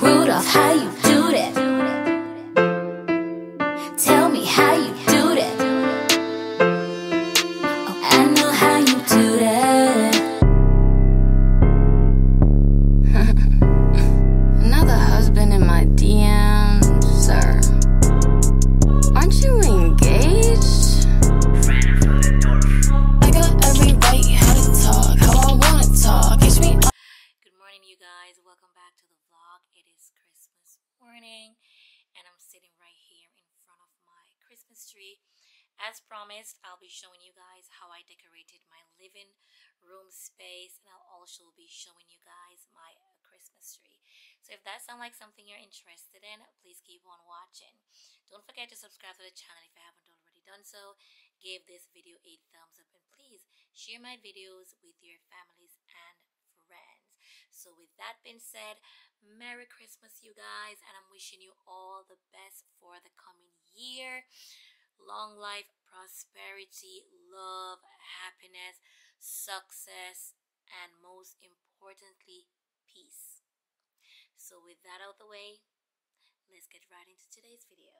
Rudolph, how you do that? Tell me how you do that. Oh, I know how you do that. Another husband in my DMs, sir. Aren't you engaged? I got every right how to talk, how I wanna talk. It's me. Good morning, you guys. Welcome back to the vlog. It is Christmas morning, and I'm sitting right here in front of my Christmas tree. As promised, I'll be showing you guys how I decorated my living room space, and I'll also be showing you guys my Christmas tree. So if that sounds like something you're interested in, please keep on watching. Don't forget to subscribe to the channel if you haven't already done so. Give this video a thumbs up, and please share my videos with your families and friends. So with that being said, Merry Christmas, you guys, and I'm wishing you all the best for the coming year. Long life, prosperity, love, happiness, success, and most importantly, peace. So with that out the way, let's get right into today's video.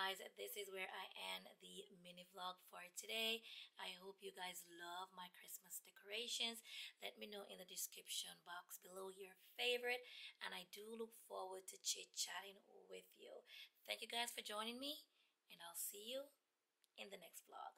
guys, this is where I end the mini vlog for today. I hope you guys love my Christmas decorations. Let me know in the description box below your favorite, and I do look forward to chit-chatting with you. Thank you guys for joining me, and I'll see you in the next vlog.